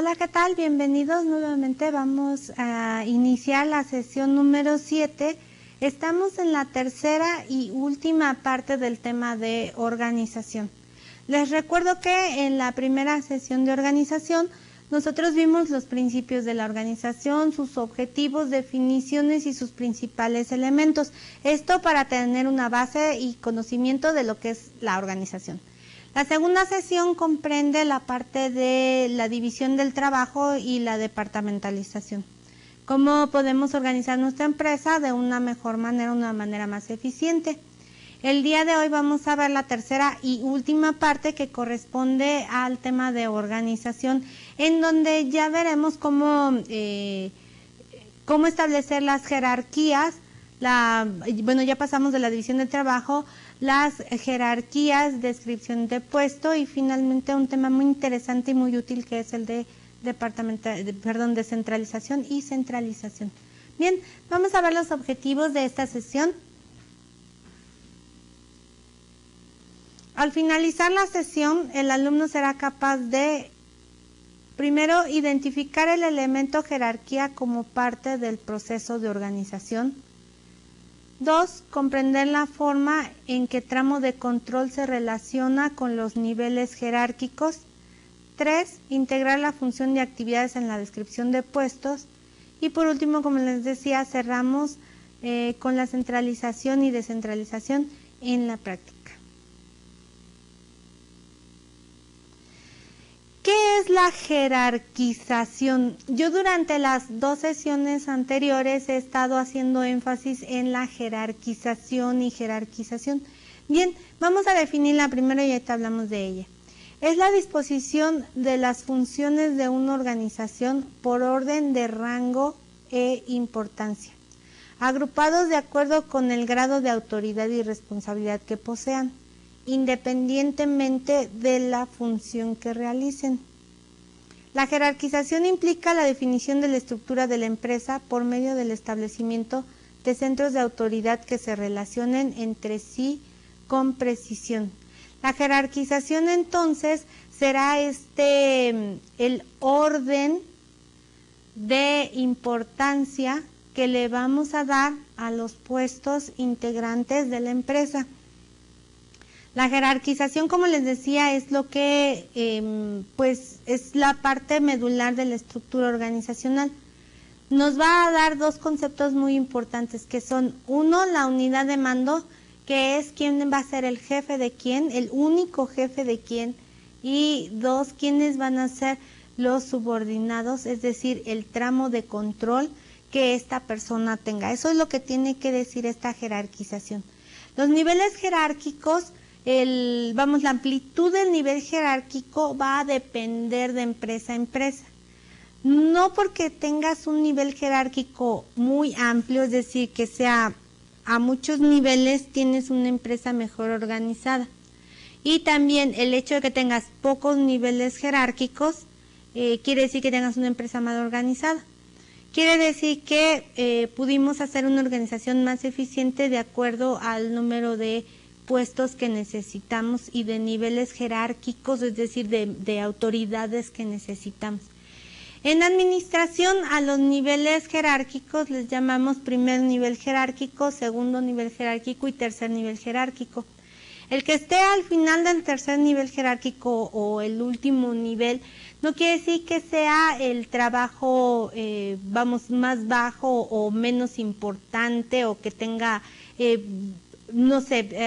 Hola, ¿qué tal? Bienvenidos nuevamente. Vamos a iniciar la sesión número 7. Estamos en la tercera y última parte del tema de organización. Les recuerdo que en la primera sesión de organización nosotros vimos los principios de la organización, sus objetivos, definiciones y sus principales elementos. Esto para tener una base y conocimiento de lo que es la organización. La segunda sesión comprende la parte de la división del trabajo y la departamentalización. Cómo podemos organizar nuestra empresa de una mejor manera, una manera más eficiente. El día de hoy vamos a ver la tercera y última parte que corresponde al tema de organización, en donde ya veremos cómo establecer las jerarquías. Ya pasamos de la división del trabajo, las jerarquías, descripción de puesto y finalmente un tema muy interesante y muy útil que es el de descentralización y centralización. Bien, vamos a ver los objetivos de esta sesión. Al finalizar la sesión, el alumno será capaz de, primero, identificar el elemento jerarquía como parte del proceso de organización. 2. Comprender la forma en que tramo de control se relaciona con los niveles jerárquicos. 3. Integrar la función de actividades en la descripción de puestos. Y por último, como les decía, cerramos con la centralización y descentralización en la práctica. ¿Qué es la jerarquización? Yo durante las 2 sesiones anteriores he estado haciendo énfasis en la jerarquización y jerarquización. Bien, vamos a definirla primero y ahorita hablamos de ella. Es la disposición de las funciones de una organización por orden de rango e importancia, agrupados de acuerdo con el grado de autoridad y responsabilidad que posean, independientemente de la función que realicen. La jerarquización implica la definición de la estructura de la empresa por medio del establecimiento de centros de autoridad que se relacionen entre sí con precisión. La jerarquización entonces será el orden de importancia que le vamos a dar a los puestos integrantes de la empresa. La jerarquización, como les decía, es lo que es la parte medular de la estructura organizacional. Nos va a dar 2 conceptos muy importantes, que son, 1, la unidad de mando, que es quién va a ser el jefe de quién, el único jefe de quién, y 2, quiénes van a ser los subordinados, es decir, el tramo de control que esta persona tenga. Eso es lo que tiene que decir esta jerarquización. Los niveles jerárquicos, la amplitud del nivel jerárquico va a depender de empresa a empresa. No porque tengas un nivel jerárquico muy amplio, es decir, que sea a muchos niveles, tienes una empresa mejor organizada. Y también el hecho de que tengas pocos niveles jerárquicos, quiere decir que tengas una empresa mal organizada. Quiere decir que pudimos hacer una organización más eficiente de acuerdo al número de puestos que necesitamos y de niveles jerárquicos, es decir, de autoridades que necesitamos. En administración, a los niveles jerárquicos les llamamos primer nivel jerárquico, segundo nivel jerárquico y tercer nivel jerárquico. El que esté al final del tercer nivel jerárquico o el último nivel no quiere decir que sea el trabajo más bajo o menos importante o que tenga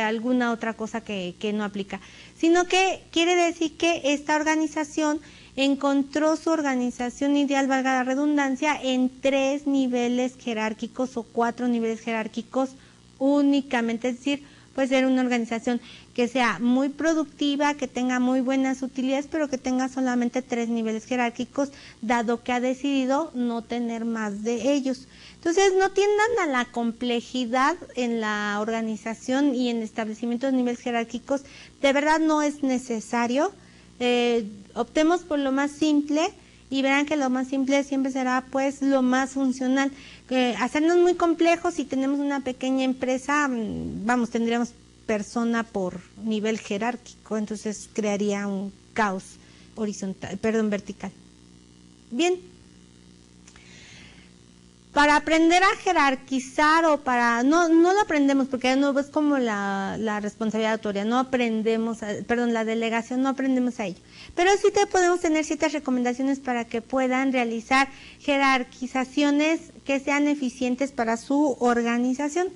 alguna otra cosa que no aplica, sino que quiere decir que esta organización encontró su organización ideal, valga la redundancia, en 3 niveles jerárquicos o 4 niveles jerárquicos únicamente, es decir, puede ser una organización que sea muy productiva, que tenga muy buenas utilidades, pero que tenga solamente 3 niveles jerárquicos, dado que ha decidido no tener más de ellos. Entonces, no tiendan a la complejidad en la organización y en el establecimiento de niveles jerárquicos. De verdad no es necesario. Optemos por lo más simple y verán que lo más simple siempre será pues lo más funcional. Hacernos muy complejos, si tenemos una pequeña empresa, tendríamos persona por nivel jerárquico, entonces crearía un caos vertical. Bien, para aprender a jerarquizar o para, no lo aprendemos porque no es como la responsabilidad de autoría, no aprendemos, la delegación, no aprendemos a ello. Pero sí podemos tener ciertas recomendaciones para que puedan realizar jerarquizaciones que sean eficientes para su organización.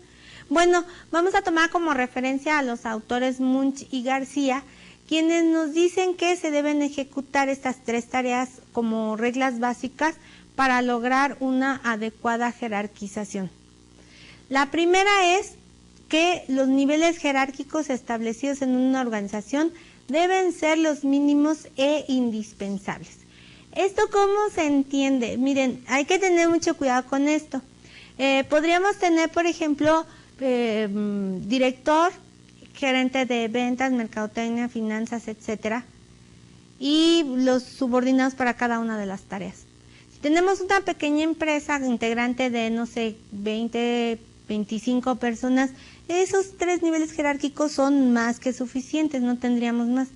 Bueno, vamos a tomar como referencia a los autores Munch y García, quienes nos dicen que se deben ejecutar estas 3 tareas como reglas básicas para lograr una adecuada jerarquización. La primera es que los niveles jerárquicos establecidos en una organización deben ser los mínimos e indispensables. ¿Esto cómo se entiende? Miren, hay que tener mucho cuidado con esto. Podríamos tener, por ejemplo, director, gerente de ventas, mercadotecnia, finanzas, etcétera, y los subordinados para cada una de las tareas. Si tenemos una pequeña empresa integrante de, no sé, 20, 25 personas, esos 3 niveles jerárquicos son más que suficientes, no tendríamos más.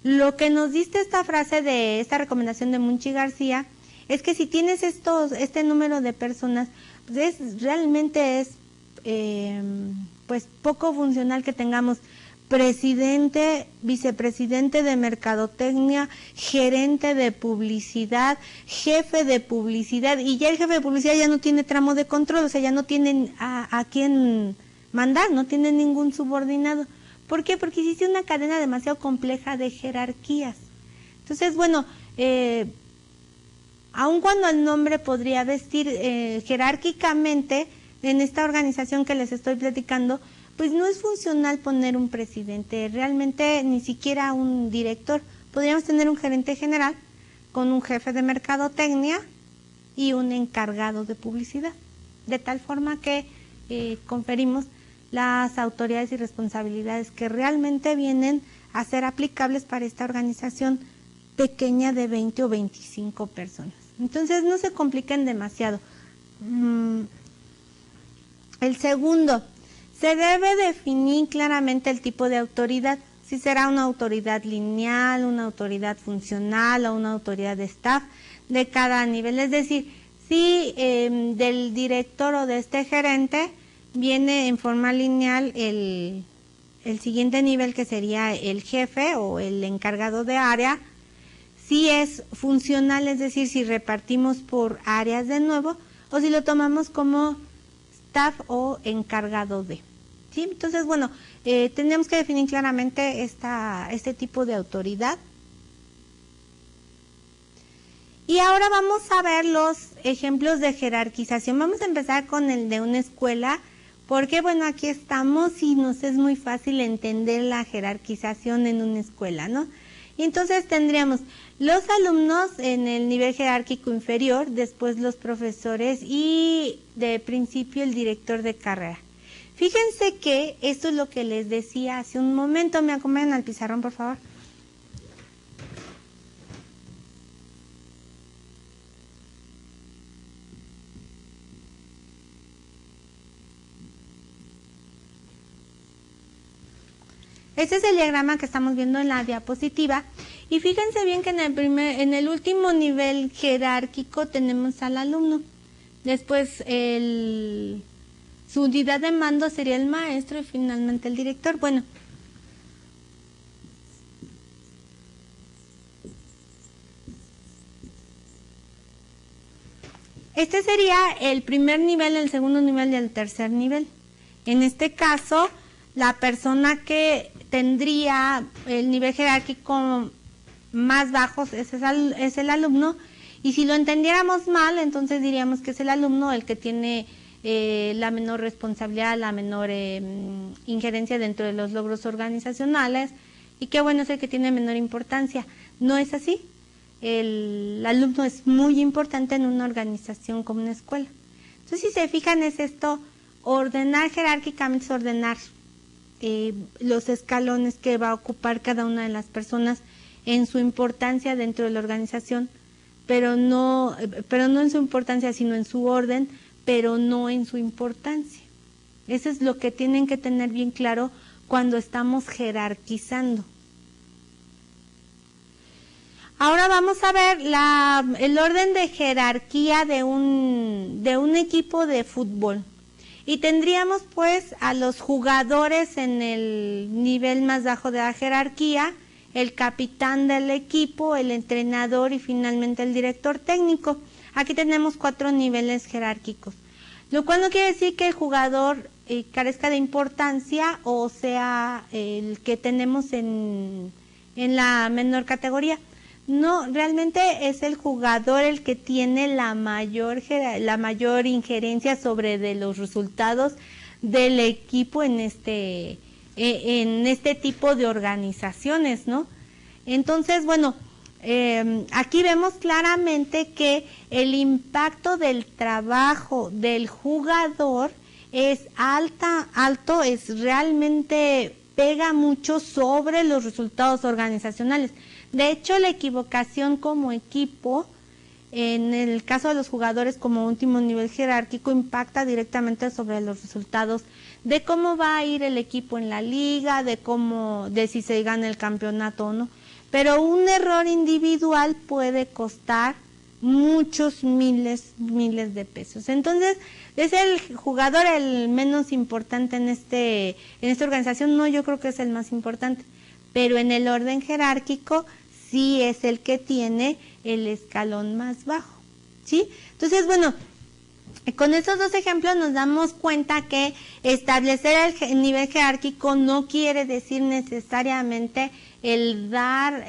Lo que nos dice esta frase de esta recomendación de Munch y García es que si tienes este número de personas, pues realmente es pues poco funcional que tengamos presidente, vicepresidente de mercadotecnia, gerente de publicidad, jefe de publicidad, y ya el jefe de publicidad ya no tiene tramo de control, o sea, ya no tienen a quién mandar, no tiene ningún subordinado. ¿Por qué? Porque existe una cadena demasiado compleja de jerarquías. Entonces, bueno, aun cuando el nombre podría vestir jerárquicamente en esta organización que les estoy platicando, pues no es funcional poner un presidente, realmente ni siquiera un director. Podríamos tener un gerente general con un jefe de mercadotecnia y un encargado de publicidad, de tal forma que conferimos las autoridades y responsabilidades que realmente vienen a ser aplicables para esta organización pequeña de 20 o 25 personas. Entonces no se compliquen demasiado. El segundo, se debe definir claramente el tipo de autoridad, si será una autoridad lineal, una autoridad funcional o una autoridad de staff de cada nivel. Es decir, si del director o de este gerente viene en forma lineal el siguiente nivel, que sería el jefe o el encargado de área. Si es funcional, es decir, si repartimos por áreas de nuevo, o si lo tomamos como staff o encargado de. ¿Sí? Entonces, bueno, tendríamos que definir claramente este tipo de autoridad. Y ahora vamos a ver los ejemplos de jerarquización. Vamos a empezar con el de una escuela, porque bueno, aquí estamos y nos es muy fácil entender la jerarquización en una escuela, ¿no? Y entonces tendríamos los alumnos en el nivel jerárquico inferior, después los profesores y de principio el director de carrera. Fíjense que esto es lo que les decía hace un momento. ¿Me acompañan al pizarrón, por favor? Este es el diagrama que estamos viendo en la diapositiva. Y fíjense bien que en el último nivel jerárquico tenemos al alumno. Después su unidad de mando sería el maestro y finalmente el director. Bueno, este sería el primer nivel, el segundo nivel y el tercer nivel. En este caso, la persona que tendría el nivel jerárquico más bajo es el alumno, y si lo entendiéramos mal, entonces diríamos que es el alumno el que tiene la menor responsabilidad, la menor injerencia dentro de los logros organizacionales, y que bueno, es el que tiene menor importancia. No es así. El alumno es muy importante en una organización como una escuela. Entonces, si se fijan, es esto: ordenar jerárquicamente, es ordenar los escalones que va a ocupar cada una de las personas en su importancia dentro de la organización, pero no en su importancia, sino en su orden, pero no en su importancia. Eso es lo que tienen que tener bien claro cuando estamos jerarquizando. Ahora vamos a ver el orden de jerarquía de un equipo de fútbol. Y tendríamos pues a los jugadores en el nivel más bajo de la jerarquía, el capitán del equipo, el entrenador y finalmente el director técnico. Aquí tenemos 4 niveles jerárquicos, lo cual no quiere decir que el jugador carezca de importancia o sea el que tenemos en la menor categoría. No, realmente es el jugador el que tiene la mayor injerencia sobre de los resultados del equipo en este tipo de organizaciones, ¿no? Entonces, bueno, aquí vemos claramente que el impacto del trabajo del jugador es alto, es realmente pega mucho sobre los resultados organizacionales. De hecho, la equivocación como equipo, en el caso de los jugadores como último nivel jerárquico, impacta directamente sobre los resultados de cómo va a ir el equipo en la liga, de si se gana el campeonato o no. Pero un error individual puede costar muchos miles de pesos. Entonces, ¿es el jugador el menos importante en esta organización? No, yo creo que es el más importante. Pero en el orden jerárquico sí es el que tiene el escalón más bajo, ¿sí? Entonces, bueno, con estos 2 ejemplos nos damos cuenta que establecer el nivel jerárquico no quiere decir necesariamente el dar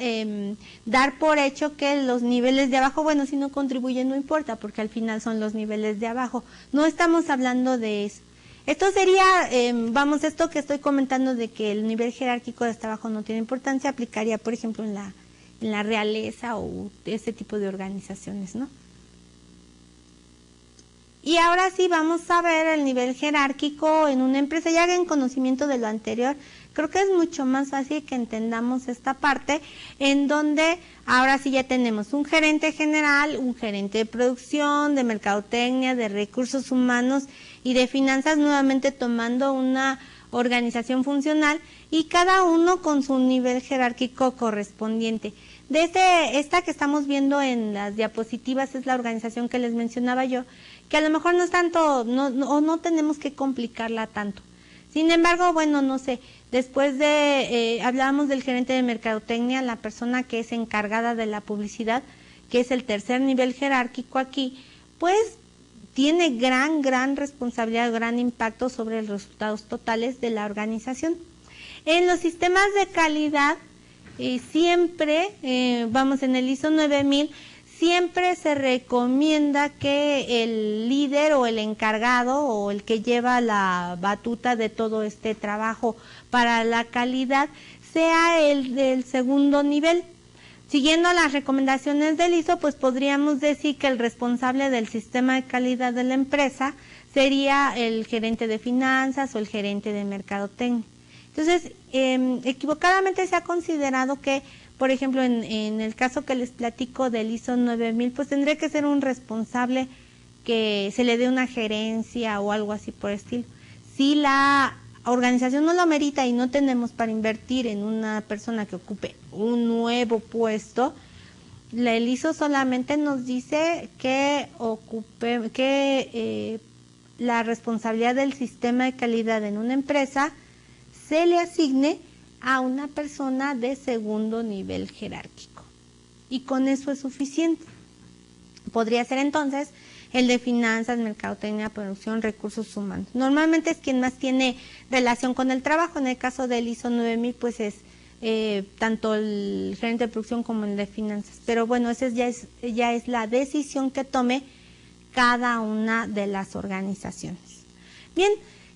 por hecho que los niveles de abajo, bueno, si no contribuyen no importa, porque al final son los niveles de abajo. No estamos hablando de eso. Esto sería, esto que estoy comentando de que el nivel jerárquico de hasta abajo no tiene importancia, aplicaría, por ejemplo, en la realeza o ese tipo de organizaciones, ¿no? Y ahora sí vamos a ver el nivel jerárquico en una empresa. Ya en conocimiento de lo anterior, creo que es mucho más fácil que entendamos esta parte, en donde ahora sí ya tenemos un gerente general, un gerente de producción, de mercadotecnia, de recursos humanos y de finanzas, nuevamente tomando una organización funcional y cada uno con su nivel jerárquico correspondiente. Esta que estamos viendo en las diapositivas es la organización que les mencionaba yo, que a lo mejor no es tanto, no tenemos que complicarla tanto. Sin embargo, bueno, no sé, después hablábamos del gerente de mercadotecnia, la persona que es encargada de la publicidad, que es el tercer nivel jerárquico aquí, pues tiene gran responsabilidad, gran impacto sobre los resultados totales de la organización. En los sistemas de calidad, siempre, en el ISO 9000, siempre se recomienda que el líder o el encargado o el que lleva la batuta de todo este trabajo para la calidad sea el del segundo nivel. Siguiendo las recomendaciones del ISO, pues podríamos decir que el responsable del sistema de calidad de la empresa sería el gerente de finanzas o el gerente de mercadotecnia. Entonces, equivocadamente se ha considerado que, por ejemplo, en el caso que les platico del ISO 9000, pues tendría que ser un responsable que se le dé una gerencia o algo así por el estilo. Si la organización no lo merita y no tenemos para invertir en una persona que ocupe un nuevo puesto, el ISO solamente nos dice que la responsabilidad del sistema de calidad en una empresa se le asigne a una persona de segundo nivel jerárquico. Y con eso es suficiente. Podría ser entonces el de finanzas, mercadotecnia, producción, recursos humanos. Normalmente es quien más tiene relación con el trabajo. En el caso del ISO 9000, pues es tanto el gerente de producción como el de finanzas. Pero bueno, esa ya es la decisión que tome cada una de las organizaciones. Bien,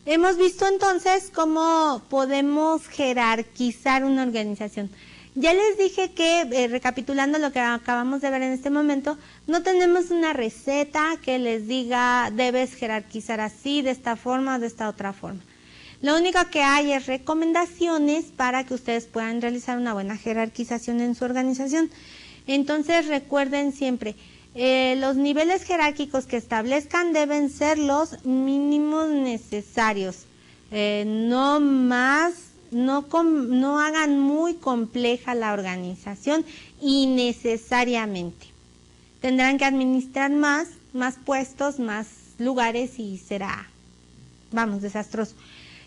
hemos visto entonces cómo podemos jerarquizar una organización. Ya les dije que, recapitulando lo que acabamos de ver en este momento, no tenemos una receta que les diga debes jerarquizar así, de esta forma o de esta otra forma. Lo único que hay es recomendaciones para que ustedes puedan realizar una buena jerarquización en su organización. Entonces recuerden siempre, los niveles jerárquicos que establezcan deben ser los mínimos necesarios, no más no hagan muy compleja la organización innecesariamente. Tendrán que administrar más puestos, más lugares y será, vamos, desastroso.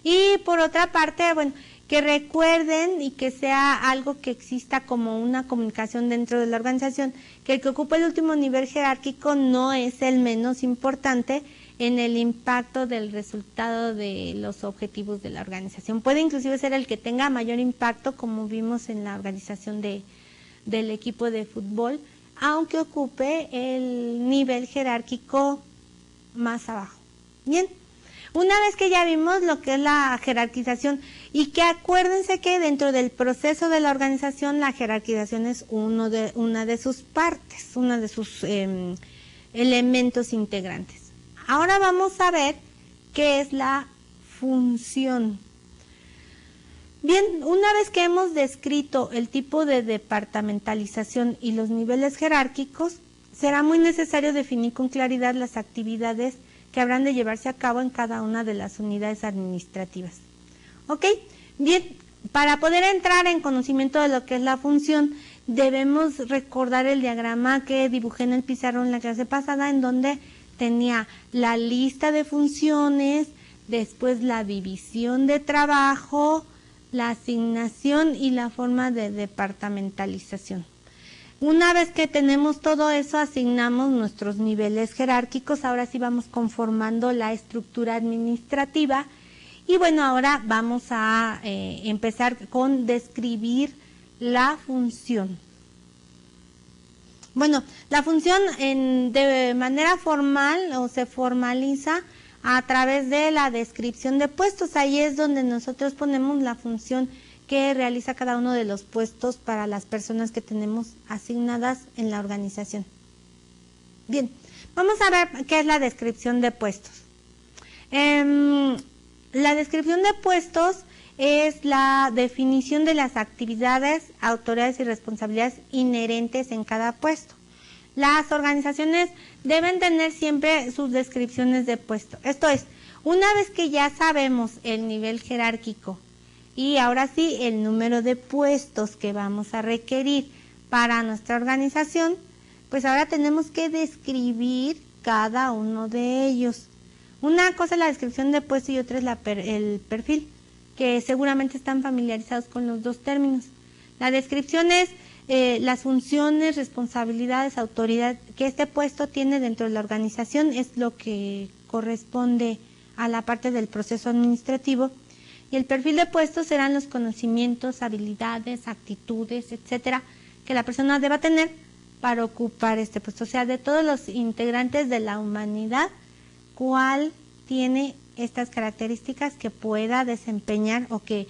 Y por otra parte, bueno, que recuerden y que sea algo que exista como una comunicación dentro de la organización, que el que ocupe el último nivel jerárquico no es el menos importante en el impacto del resultado de los objetivos de la organización. Puede inclusive ser el que tenga mayor impacto, como vimos en la organización del equipo de fútbol, aunque ocupe el nivel jerárquico más abajo. Bien, una vez que ya vimos lo que es la jerarquización, y que acuérdense que dentro del proceso de la organización la jerarquización es una de sus partes, uno de sus elementos integrantes. Ahora vamos a ver qué es la función. Bien, una vez que hemos descrito el tipo de departamentalización y los niveles jerárquicos, será muy necesario definir con claridad las actividades que habrán de llevarse a cabo en cada una de las unidades administrativas. ¿Ok? Bien, para poder entrar en conocimiento de lo que es la función, debemos recordar el diagrama que dibujé en el pizarrón en la clase pasada, en donde tenía la lista de funciones, después la división de trabajo, la asignación y la forma de departamentalización. Una vez que tenemos todo eso, asignamos nuestros niveles jerárquicos. Ahora sí vamos conformando la estructura administrativa. Y bueno, ahora vamos a empezar con describir la función. Bueno, la función de manera formal o se formaliza a través de la descripción de puestos. Ahí es donde nosotros ponemos la función que realiza cada uno de los puestos para las personas que tenemos asignadas en la organización. Bien, vamos a ver qué es la descripción de puestos. La descripción de puestos es la definición de las actividades, autoridades y responsabilidades inherentes en cada puesto. Las organizaciones deben tener siempre sus descripciones de puesto. Esto es, una vez que ya sabemos el nivel jerárquico y ahora sí el número de puestos que vamos a requerir para nuestra organización, pues ahora tenemos que describir cada uno de ellos. Una cosa es la descripción de puesto y otra es el perfil, que seguramente están familiarizados con los dos términos. La descripción es las funciones, responsabilidades, autoridad que este puesto tiene dentro de la organización, es lo que corresponde a la parte del proceso administrativo. Y el perfil de puesto serán los conocimientos, habilidades, actitudes, etcétera, que la persona deba tener para ocupar este puesto. O sea, de todos los integrantes de la humanidad, ¿cuál tiene estas características que pueda desempeñar o que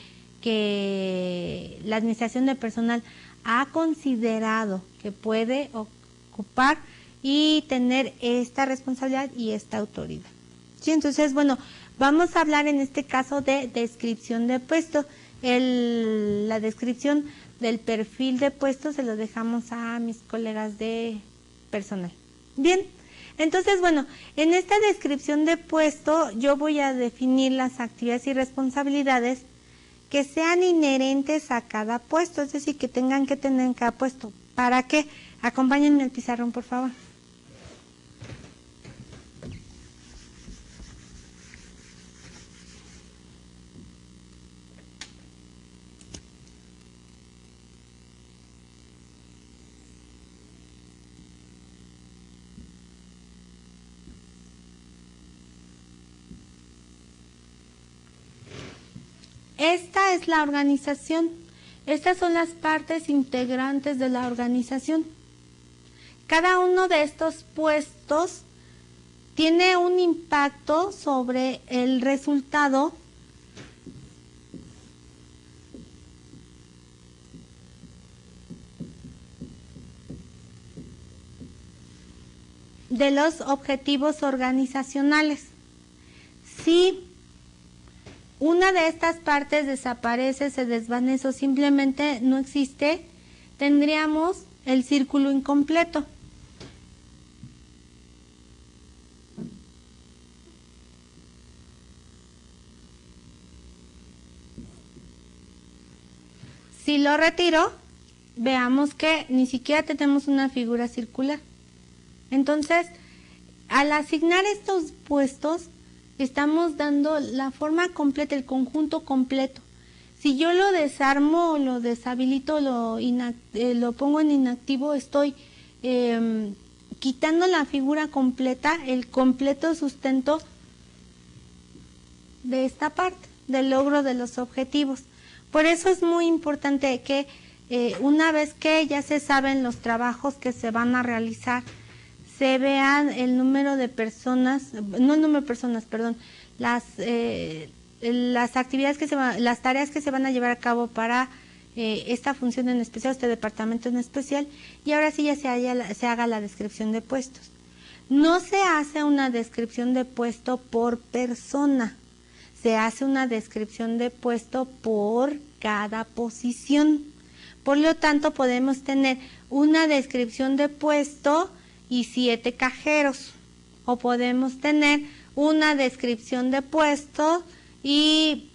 la administración de personal ha considerado que puede ocupar y tener esta responsabilidad y esta autoridad? Sí, entonces, bueno, vamos a hablar en este caso de descripción de puesto. La descripción del perfil de puesto se lo dejamos a mis colegas de personal. Bien, entonces, bueno, en esta descripción de puesto yo voy a definir las actividades y responsabilidades que sean inherentes a cada puesto, es decir, que tengan que tener en cada puesto. ¿Para qué? Acompáñenme al pizarrón, por favor. Esta es la organización. Estas son las partes integrantes de la organización. Cada uno de estos puestos tiene un impacto sobre el resultado de los objetivos organizacionales. Si una de estas partes desaparece, se desvanece o simplemente no existe, tendríamos el círculo incompleto. Si lo retiro, veamos que ni siquiera tenemos una figura circular. Entonces, al asignar estos puestos, estamos dando la forma completa, el conjunto completo. Si yo lo desarmo, lo deshabilito, lo pongo en inactivo, estoy quitando la figura completa, el completo sustento de esta parte, del logro de los objetivos. Por eso es muy importante que una vez que ya se saben los trabajos que se van a realizar, se vean el número de personas, no el número de personas, perdón, las actividades que las tareas que se van a llevar a cabo para esta función en especial, este departamento en especial, y ahora sí ya se haga la descripción de puestos. No se hace una descripción de puesto por persona, se hace una descripción de puesto por cada posición. Por lo tanto, podemos tener una descripción de puesto y 7 cajeros, o podemos tener una descripción de puesto y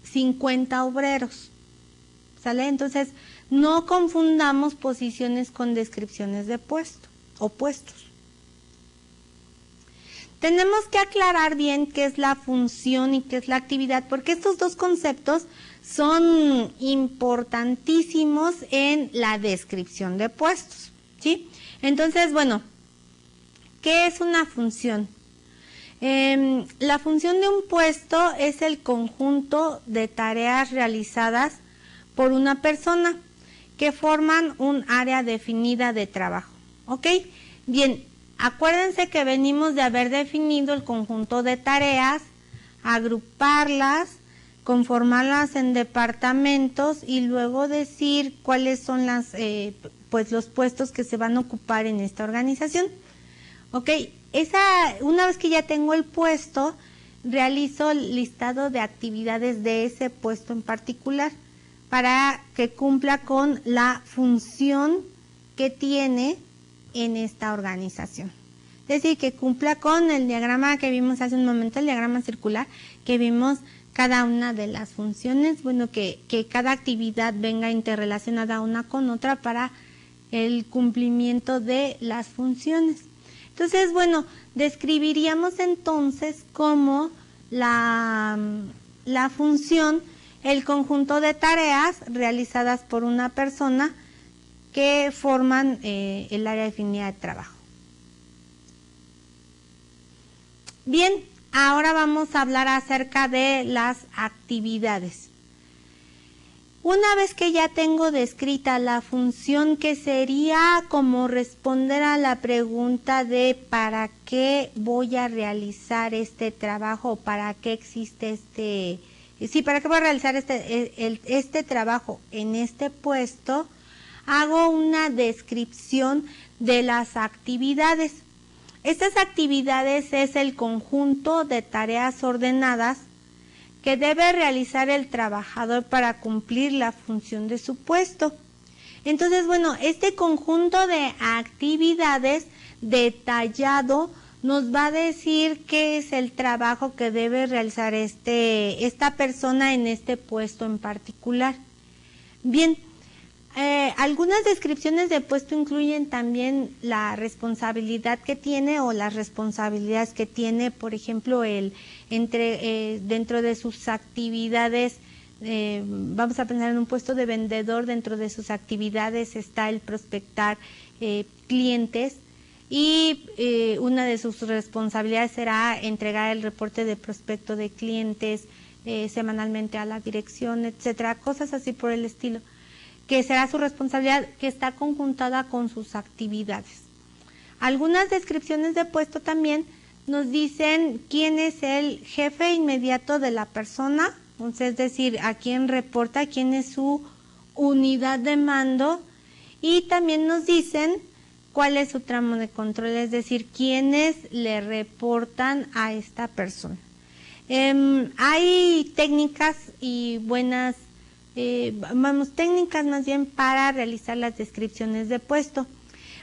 50 obreros, ¿sale? Entonces, no confundamos posiciones con descripciones de puesto o puestos. Tenemos que aclarar bien qué es la función y qué es la actividad, porque estos dos conceptos son importantísimos en la descripción de puestos, ¿sí? Entonces, bueno, ¿qué es una función? La función de un puesto es el conjunto de tareas realizadas por una persona que forman un área definida de trabajo, ¿ok? Bien, acuérdense que venimos de haber definido el conjunto de tareas, agruparlas, conformarlas en departamentos y luego decir cuáles son los puestos que se van a ocupar en esta organización. Ok, una vez que ya tengo el puesto, realizo el listado de actividades de ese puesto en particular para que cumpla con la función que tiene en esta organización. Es decir, que cumpla con el diagrama que vimos hace un momento, el diagrama circular, que vimos cada una de las funciones, bueno, que cada actividad venga interrelacionada una con otra para el cumplimiento de las funciones. Entonces, bueno, describiríamos entonces como la función, el conjunto de tareas realizadas por una persona que forman el área definida de trabajo. Bien, ahora vamos a hablar acerca de las actividades. Una vez que ya tengo descrita la función, que sería como responder a la pregunta de ¿para qué voy a realizar este trabajo? ¿Para qué existe ¿para qué voy a realizar este trabajo en este puesto? Hago una descripción de las actividades. Estas actividades es el conjunto de tareas ordenadas que debe realizar el trabajador para cumplir la función de su puesto. Entonces, bueno, este conjunto de actividades detallado nos va a decir qué es el trabajo que debe realizar esta persona en este puesto en particular. Bien, algunas descripciones de puesto incluyen también la responsabilidad que tiene o las responsabilidades que tiene, por ejemplo, dentro de sus actividades, vamos a pensar en un puesto de vendedor, dentro de sus actividades está el prospectar clientes y una de sus responsabilidades será entregar el reporte de prospecto de clientes semanalmente a la dirección, etcétera, cosas así por el estilo, que será su responsabilidad, que está conjuntada con sus actividades. Algunas descripciones de puesto también nos dicen quién es el jefe inmediato de la persona, entonces, es decir, a quién reporta, quién es su unidad de mando, y también nos dicen cuál es su tramo de control, es decir, quiénes le reportan a esta persona. Hay técnicas y buenas técnicas más bien para realizar las descripciones de puesto.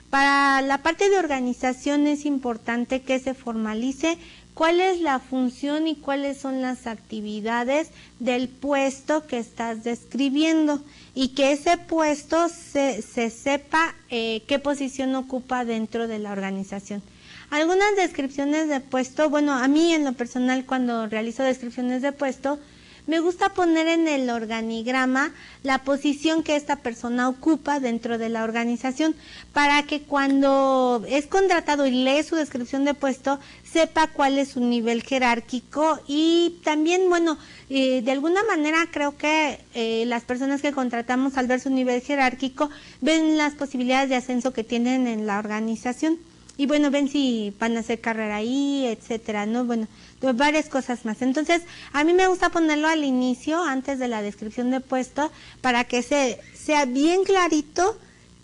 Para la parte de organización es importante que se formalice cuál es la función y cuáles son las actividades del puesto que estás describiendo y que ese puesto se sepa qué posición ocupa dentro de la organización. Algunas descripciones de puesto, bueno, a mí en lo personal cuando realizo descripciones de puesto, me gusta poner en el organigrama la posición que esta persona ocupa dentro de la organización para que cuando es contratado y lee su descripción de puesto sepa cuál es su nivel jerárquico y también, bueno, de alguna manera creo que las personas que contratamos al ver su nivel jerárquico ven las posibilidades de ascenso que tienen en la organización. Y bueno, ven si van a hacer carrera ahí, etcétera, ¿no? Bueno, varias cosas más. Entonces, a mí me gusta ponerlo al inicio, antes de la descripción de puesto, para que sea bien clarito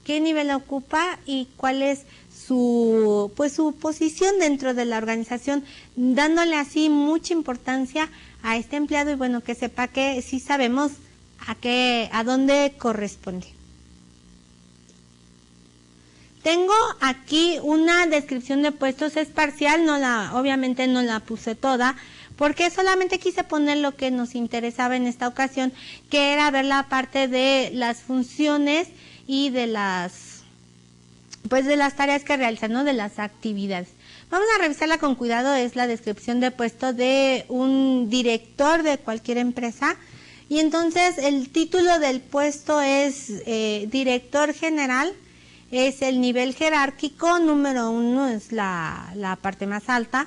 qué nivel ocupa y cuál es su posición dentro de la organización, dándole así mucha importancia a este empleado y bueno, que sepa que sí sabemos a dónde corresponde. Tengo aquí una descripción de puestos, es parcial, obviamente no la puse toda, porque solamente quise poner lo que nos interesaba en esta ocasión, que era ver la parte de las funciones y de las tareas que realizan, ¿no? De las actividades. Vamos a revisarla con cuidado, es la descripción de puesto de un director de cualquier empresa. Y entonces el título del puesto es director general. Es el nivel jerárquico, número 1 es la parte más alta.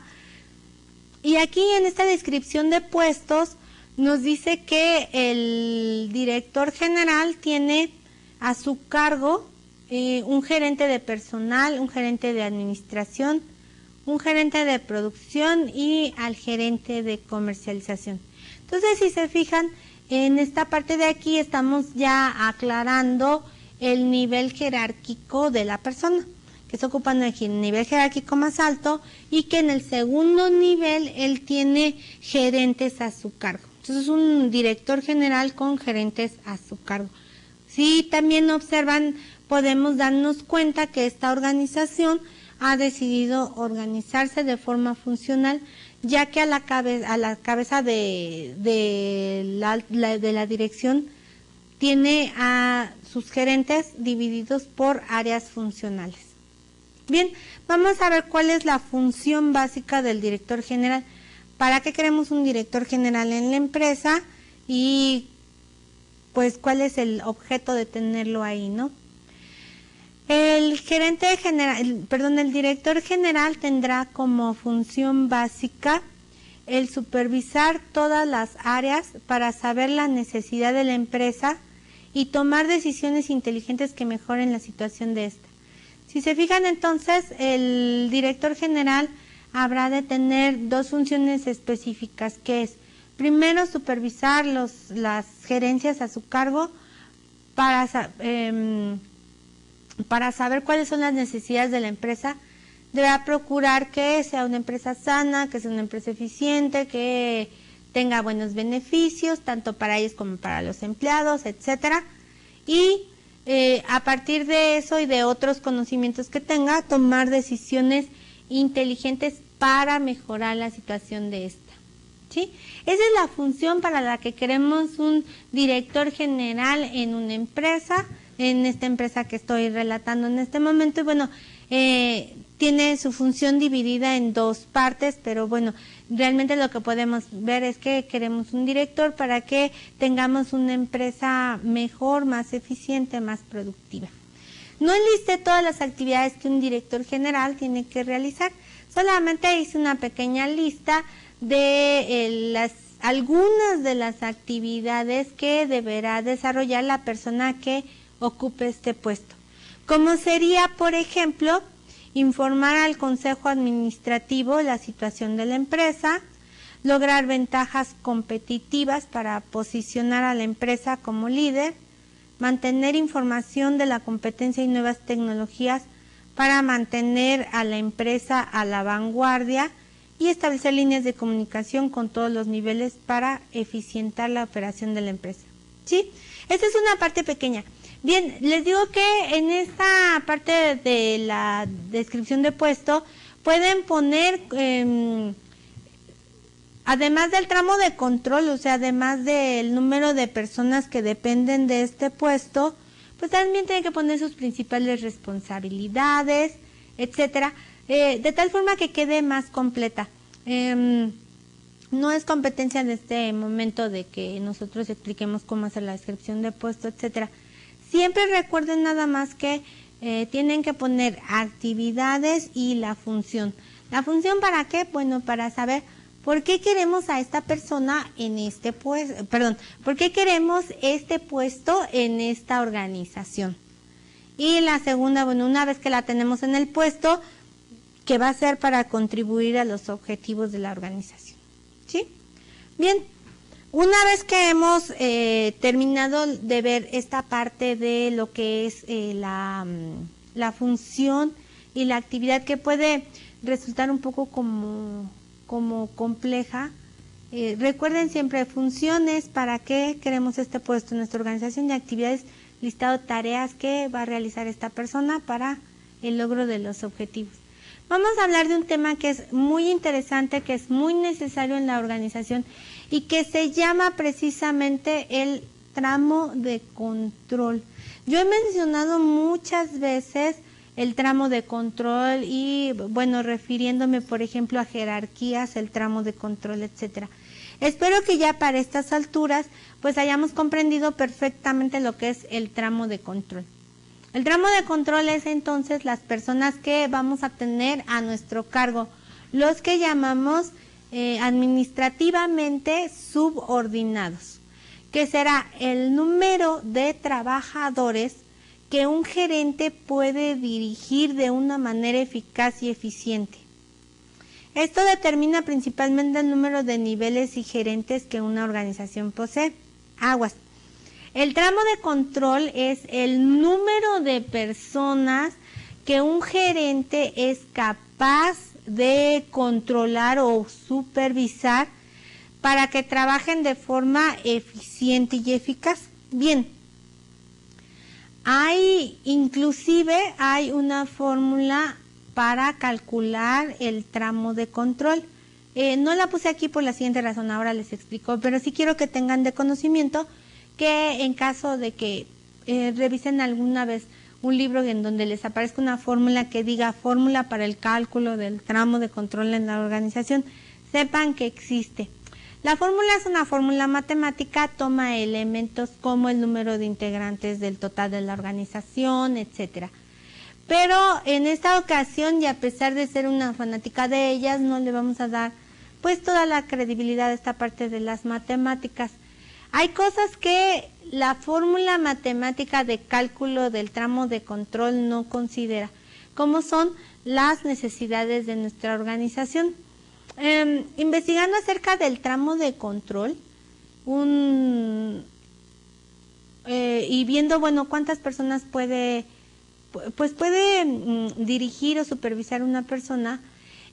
Y aquí en esta descripción de puestos nos dice que el director general tiene a su cargo un gerente de personal, un gerente de administración, un gerente de producción y al gerente de comercialización. Entonces, si se fijan, en esta parte de aquí estamos ya aclarando el nivel jerárquico de la persona, que está ocupando aquí el nivel jerárquico más alto y que en el segundo nivel él tiene gerentes a su cargo. Entonces es un director general con gerentes a su cargo. Si también observan, podemos darnos cuenta que esta organización ha decidido organizarse de forma funcional, ya que a la cabeza de la dirección tiene a sus gerentes divididos por áreas funcionales. Bien, vamos a ver cuál es la función básica del director general. ¿Para qué queremos un director general en la empresa? Y pues cuál es el objeto de tenerlo ahí, ¿no? El director general tendrá como función básica el supervisar todas las áreas para saber la necesidad de la empresa y tomar decisiones inteligentes que mejoren la situación de esta. Si se fijan entonces, el director general habrá de tener dos funciones específicas, que es, primero, supervisar las gerencias a su cargo para saber cuáles son las necesidades de la empresa. Deberá procurar que sea una empresa sana, que sea una empresa eficiente, que tenga buenos beneficios, tanto para ellos como para los empleados, etcétera. Y a partir de eso y de otros conocimientos que tenga, tomar decisiones inteligentes para mejorar la situación de esta. ¿Sí? Esa es la función para la que queremos un director general en una empresa, en esta empresa que estoy relatando en este momento. Y bueno, tiene su función dividida en dos partes, pero bueno, realmente lo que podemos ver es que queremos un director para que tengamos una empresa mejor, más eficiente, más productiva. No enlisté todas las actividades que un director general tiene que realizar, solamente hice una pequeña lista de algunas de las actividades que deberá desarrollar la persona que ocupe este puesto. Como sería, por ejemplo, informar al Consejo Administrativo la situación de la empresa, lograr ventajas competitivas para posicionar a la empresa como líder, mantener información de la competencia y nuevas tecnologías para mantener a la empresa a la vanguardia y establecer líneas de comunicación con todos los niveles para eficientar la operación de la empresa. ¿Sí? Esta es una parte pequeña. Bien, les digo que en esta parte de la descripción de puesto pueden poner además del tramo de control, o sea, además del número de personas que dependen de este puesto, pues también tiene que poner sus principales responsabilidades, etcétera, de tal forma que quede más completa. No es competencia en este momento de que nosotros expliquemos cómo hacer la descripción de puesto, etcétera. Siempre recuerden nada más que tienen que poner actividades y la función. ¿La función para qué? Bueno, para saber por qué queremos a esta persona en este puesto, por qué queremos este puesto en esta organización. Y la segunda, bueno, una vez que la tenemos en el puesto, que va a ser para contribuir a los objetivos de la organización. ¿Sí? Bien, una vez que hemos terminado de ver esta parte de lo que es la función y la actividad, que puede resultar un poco como compleja, recuerden siempre funciones, para qué queremos este puesto en nuestra organización, y actividades, listado de tareas que va a realizar esta persona para el logro de los objetivos. Vamos a hablar de un tema que es muy interesante, que es muy necesario en la organización y que se llama precisamente el tramo de control. Yo he mencionado muchas veces el tramo de control y, bueno, refiriéndome, por ejemplo, a jerarquías, el tramo de control, etcétera. Espero que ya para estas alturas, pues hayamos comprendido perfectamente lo que es el tramo de control. El tramo de control es entonces las personas que vamos a tener a nuestro cargo, los que llamamos administrativamente subordinados, que será el número de trabajadores que un gerente puede dirigir de una manera eficaz y eficiente. Esto determina principalmente el número de niveles y gerentes que una organización posee. Aguas. El tramo de control es el número de personas que un gerente es capaz de controlar o supervisar para que trabajen de forma eficiente y eficaz. Bien, inclusive hay una fórmula para calcular el tramo de control. No la puse aquí por la siguiente razón, ahora les explico, pero sí quiero que tengan de conocimiento que en caso de que revisen alguna vez un libro en donde les aparezca una fórmula que diga fórmula para el cálculo del tramo de control en la organización, sepan que existe. La fórmula es una fórmula matemática, toma elementos como el número de integrantes del total de la organización, etcétera. Pero en esta ocasión, y a pesar de ser una fanática de ellas, no le vamos a dar pues toda la credibilidad a esta parte de las matemáticas. Hay cosas que la fórmula matemática de cálculo del tramo de control no considera, como son las necesidades de nuestra organización. Investigando acerca del tramo de control y viendo, bueno, cuántas personas puede dirigir o supervisar una persona,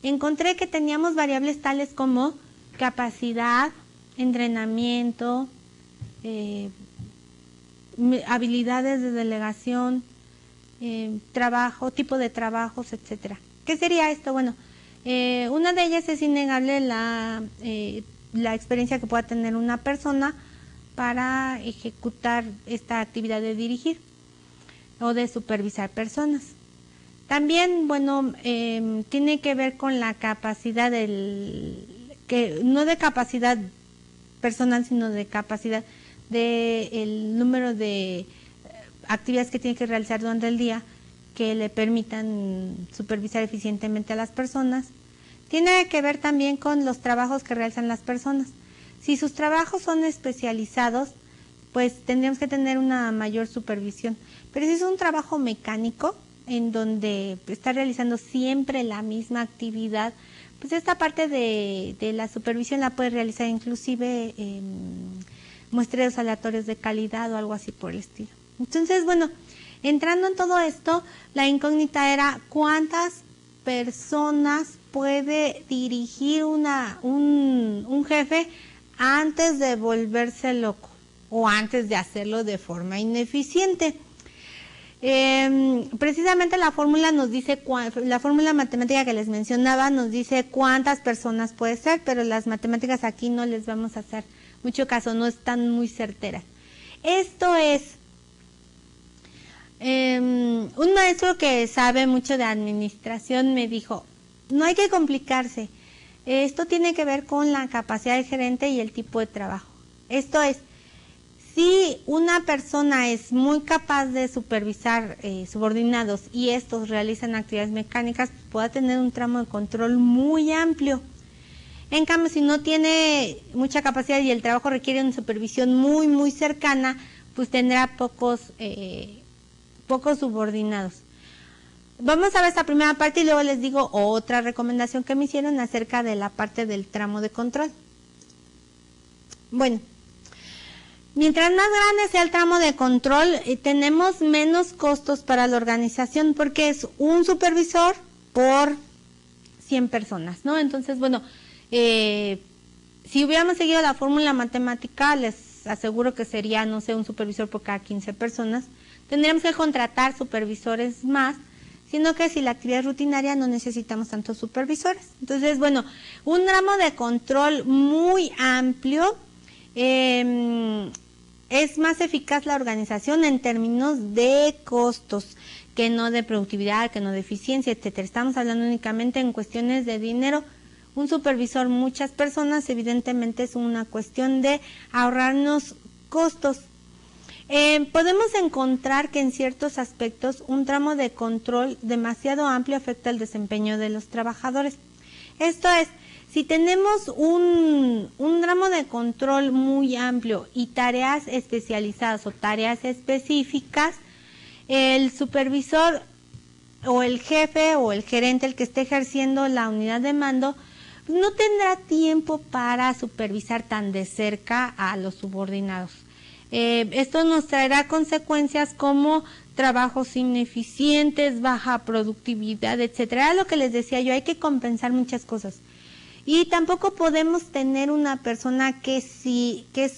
encontré que teníamos variables tales como capacidad, entrenamiento, habilidades de delegación, trabajo, tipo de trabajos, etcétera. ¿Qué sería esto? Bueno, una de ellas es innegable la experiencia que pueda tener una persona para ejecutar esta actividad de dirigir o de supervisar personas. También, bueno, tiene que ver con la capacidad no de capacidad personal, sino de capacidad el número de actividades que tiene que realizar durante el día que le permitan supervisar eficientemente a las personas. Tiene que ver también con los trabajos que realizan las personas. Si sus trabajos son especializados, pues tendríamos que tener una mayor supervisión. Pero si es un trabajo mecánico, en donde está realizando siempre la misma actividad, pues esta parte de la supervisión la puede realizar inclusive muestreos aleatorios de calidad o algo así por el estilo. Entonces, bueno, entrando en todo esto, la incógnita era cuántas personas puede dirigir un jefe antes de volverse loco o antes de hacerlo de forma ineficiente. Precisamente la fórmula nos dice, la fórmula matemática que les mencionaba nos dice cuántas personas puede ser, pero las matemáticas aquí no les vamos a hacer mucho caso, no están muy certeras. Esto es, un maestro que sabe mucho de administración me dijo, no hay que complicarse, esto tiene que ver con la capacidad del gerente y el tipo de trabajo. Esto es, si una persona es muy capaz de supervisar subordinados y estos realizan actividades mecánicas, puede tener un tramo de control muy amplio. En cambio, si no tiene mucha capacidad y el trabajo requiere una supervisión muy cercana, pues tendrá pocos subordinados. Vamos a ver esta primera parte y luego les digo otra recomendación que me hicieron acerca de la parte del tramo de control. Bueno, mientras más grande sea el tramo de control, tenemos menos costos para la organización porque es un supervisor por 100 personas, ¿no? Entonces, bueno, si hubiéramos seguido la fórmula matemática, les aseguro que sería, no sé, un supervisor por cada 15 personas. Tendríamos que contratar supervisores más, sino que si la actividad es rutinaria no necesitamos tantos supervisores. Entonces, bueno, un tramo de control muy amplio, es más eficaz la organización en términos de costos, que no de productividad, que no de eficiencia, etcétera. Estamos hablando únicamente en cuestiones de dinero. Un supervisor, muchas personas, evidentemente es una cuestión de ahorrarnos costos. Podemos encontrar que en ciertos aspectos un tramo de control demasiado amplio afecta el desempeño de los trabajadores. Esto es, si tenemos un tramo de control muy amplio y tareas especializadas o tareas específicas, el supervisor o el jefe o el gerente, el que esté ejerciendo la unidad de mando, no tendrá tiempo para supervisar tan de cerca a los subordinados. Esto nos traerá consecuencias como trabajos ineficientes, baja productividad, etcétera. Era lo que les decía yo, hay que compensar muchas cosas. Y tampoco podemos tener una persona que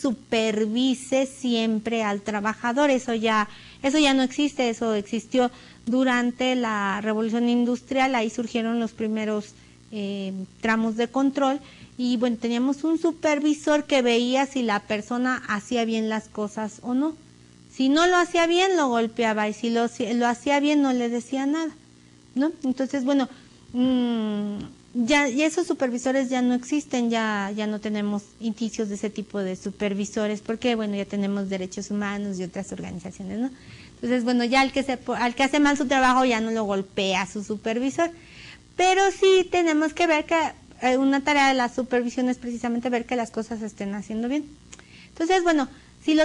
supervise siempre al trabajador. Eso ya no existe, eso existió durante la Revolución Industrial, ahí surgieron los primeros tramos de control. Y bueno, teníamos un supervisor que veía si la persona hacía bien las cosas o no. Si no lo hacía bien, lo golpeaba, y si lo hacía bien, no le decía nada, ¿no? Entonces, bueno, ya esos supervisores ya no existen, ya no tenemos indicios de ese tipo de supervisores, porque bueno, ya tenemos derechos humanos y otras organizaciones, ¿no? Entonces, bueno, ya al que hace mal su trabajo ya no lo golpea a su supervisor, pero sí tenemos que ver que una tarea de la supervisión es precisamente ver que las cosas se estén haciendo bien. Entonces, bueno, si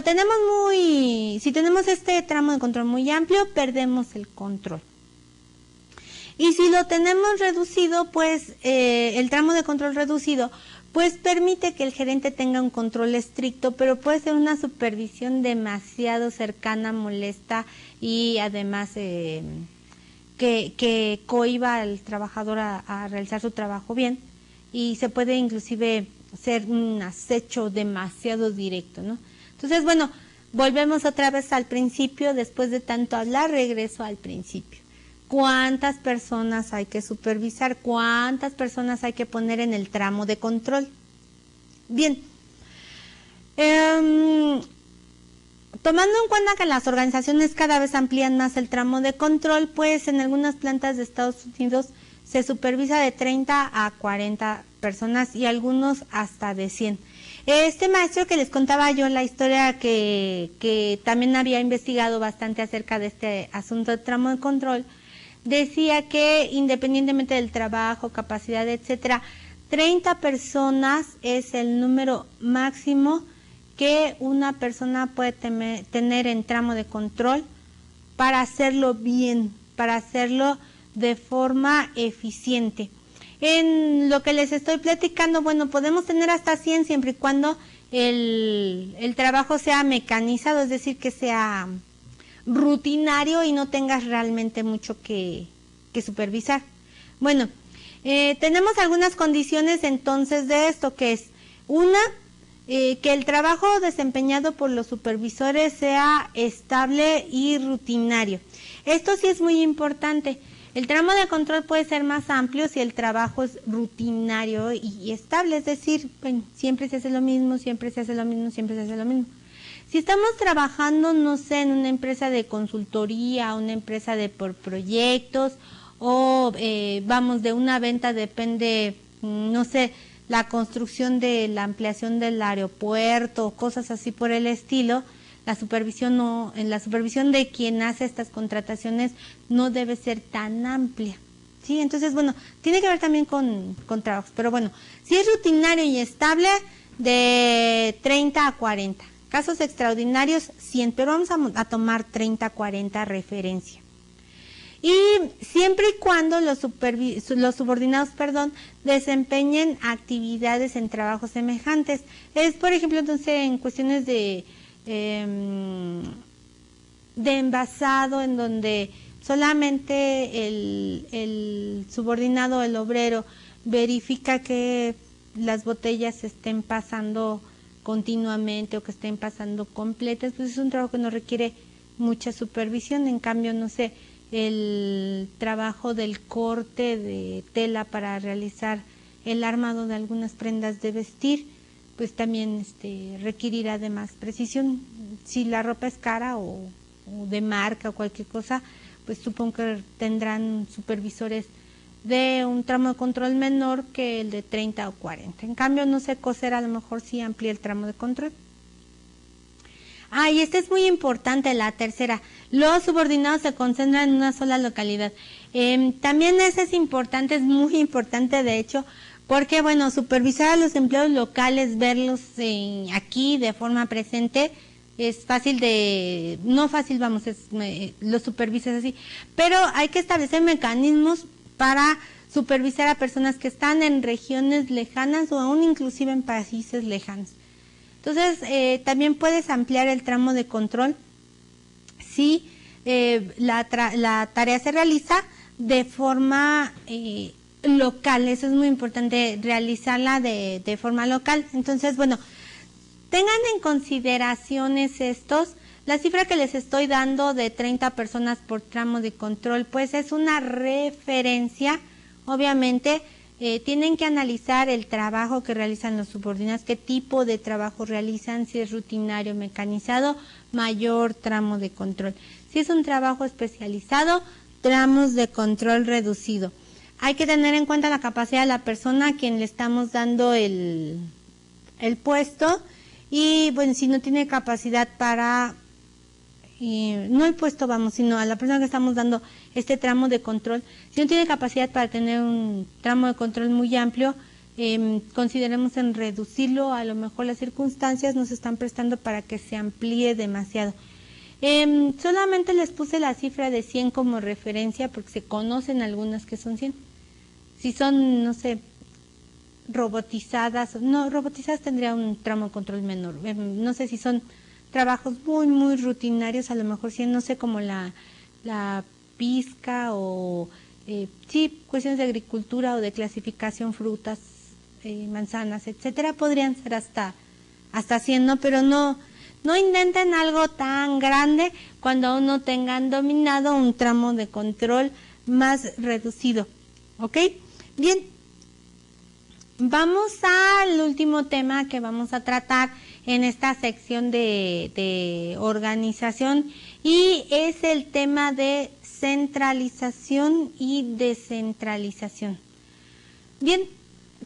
tenemos este tramo de control muy amplio, perdemos el control. Y si lo tenemos reducido, pues el tramo de control reducido, pues permite que el gerente tenga un control estricto, pero puede ser una supervisión demasiado cercana, molesta y además que cohíba al trabajador a realizar su trabajo bien. Y se puede inclusive ser un acecho demasiado directo, ¿no? Entonces, bueno, volvemos otra vez al principio, después de tanto hablar, regreso al principio. ¿Cuántas personas hay que supervisar? ¿Cuántas personas hay que poner en el tramo de control? Bien, tomando en cuenta que las organizaciones cada vez amplían más el tramo de control, pues en algunas plantas de Estados Unidos se supervisa de 30 a 40 personas y algunos hasta de 100. Este maestro que les contaba yo la historia que también había investigado bastante acerca de este asunto de tramo de control, decía que independientemente del trabajo, capacidad, etcétera, 30 personas es el número máximo que una persona puede tener en tramo de control para hacerlo bien, para hacerlo de forma eficiente. En lo que les estoy platicando, bueno, podemos tener hasta 100 siempre y cuando el trabajo sea mecanizado, es decir, que sea rutinario y no tengas realmente mucho que supervisar. Bueno, tenemos algunas condiciones entonces de esto, que es una, que el trabajo desempeñado por los supervisores sea estable y rutinario. Esto sí es muy importante. El tramo de control puede ser más amplio si el trabajo es rutinario y estable, es decir, bueno, siempre se hace lo mismo, siempre se hace lo mismo, siempre se hace lo mismo. Si estamos trabajando, no sé, en una empresa de consultoría, una empresa de por proyectos, o vamos, de una venta depende, no sé, la construcción de la ampliación del aeropuerto, cosas así por el estilo, la supervisión no, en la supervisión de quien hace estas contrataciones no debe ser tan amplia, ¿sí? Entonces, bueno, tiene que ver también con trabajos, pero bueno, si es rutinario y estable, de 30 a 40. Casos extraordinarios, 100, pero vamos a tomar 30 a 40 referencia. Y siempre y cuando los subordinados, desempeñen actividades en trabajos semejantes. Es, por ejemplo, entonces, en cuestiones de envasado, en donde solamente el subordinado, el obrero, verifica que las botellas estén pasando continuamente o que estén pasando completas, pues es un trabajo que no requiere mucha supervisión. En cambio, no sé, el trabajo del corte de tela para realizar el armado de algunas prendas de vestir, pues también requerirá de más precisión. Si la ropa es cara o de marca o cualquier cosa, pues supongo que tendrán supervisores de un tramo de control menor que el de 30 o 40. En cambio, no sé, coser a lo mejor sí amplía el tramo de control. Y esta es muy importante, la tercera. Los subordinados se concentran en una sola localidad. También esa es importante, es muy importante de hecho, porque bueno, supervisar a los empleados locales, verlos aquí de forma presente, es fácil no fácil, vamos, los supervisas así, pero hay que establecer mecanismos para supervisar a personas que están en regiones lejanas o aún inclusive en países lejanos. Entonces, también puedes ampliar el tramo de control si la tarea se realiza de forma local. Eso es muy importante, realizarla de forma local. Entonces, bueno, tengan en consideraciones la cifra que les estoy dando de 30 personas por tramo de control, pues es una referencia. Obviamente, tienen que analizar el trabajo que realizan los subordinados, qué tipo de trabajo realizan, si es rutinario, mecanizado, mayor tramo de control. Si es un trabajo especializado, tramos de control reducido. Hay que tener en cuenta la capacidad de la persona a quien le estamos dando el puesto, y bueno, si no tiene capacidad para, no el puesto, vamos, sino a la persona que estamos dando este tramo de control, si no tiene capacidad para tener un tramo de control muy amplio, consideremos en reducirlo. A lo mejor las circunstancias nos están prestando para que se amplíe demasiado. Solamente les puse la cifra de 100 como referencia porque se conocen algunas que son 100. Si son, no sé, robotizadas tendría un tramo de control menor. No sé si son trabajos muy, muy rutinarios, a lo mejor 100, no sé, como la pizca o sí, cuestiones de agricultura o de clasificación, frutas, manzanas, etcétera, podrían ser hasta 100, ¿no? Pero no intenten algo tan grande cuando aún no tengan dominado un tramo de control más reducido, ¿ok? Bien, vamos al último tema que vamos a tratar en esta sección de organización, y es el tema de centralización y descentralización. Bien,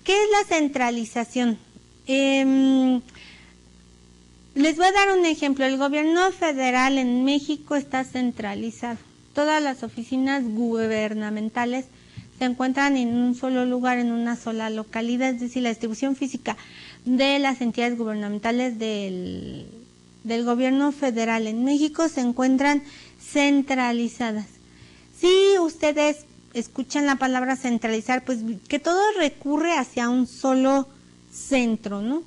¿qué es la centralización? Les voy a dar un ejemplo. El gobierno federal en México está centralizado. Todas las oficinas gubernamentales se encuentran en un solo lugar, en una sola localidad, es decir, la distribución física de las entidades gubernamentales del gobierno federal en México se encuentran centralizadas. Si ustedes escuchan la palabra centralizar, pues que todo recurre hacia un solo centro, ¿no?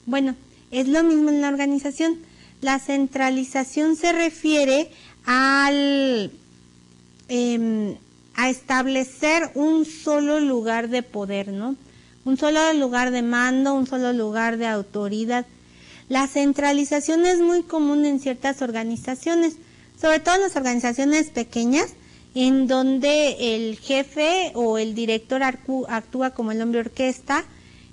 Bueno, es lo mismo en la organización. La centralización se refiere a establecer un solo lugar de poder, ¿no? un solo lugar de mando, un solo lugar de autoridad. La centralización es muy común en ciertas organizaciones, sobre todo en las organizaciones pequeñas, en donde el jefe o el director actúa como el hombre orquesta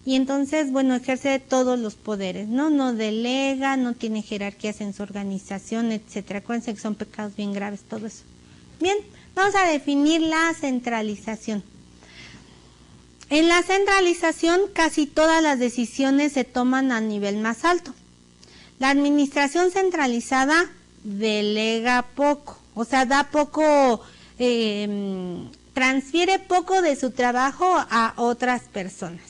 y entonces, bueno, ejerce todos los poderes, ¿no? No delega, no tiene jerarquías en su organización, etcétera. Acuérdense que son pecados bien graves, todo eso. Bien, vamos a definir la centralización. En la centralización casi todas las decisiones se toman a nivel más alto. La administración centralizada delega poco, o sea, da poco, transfiere poco de su trabajo a otras personas.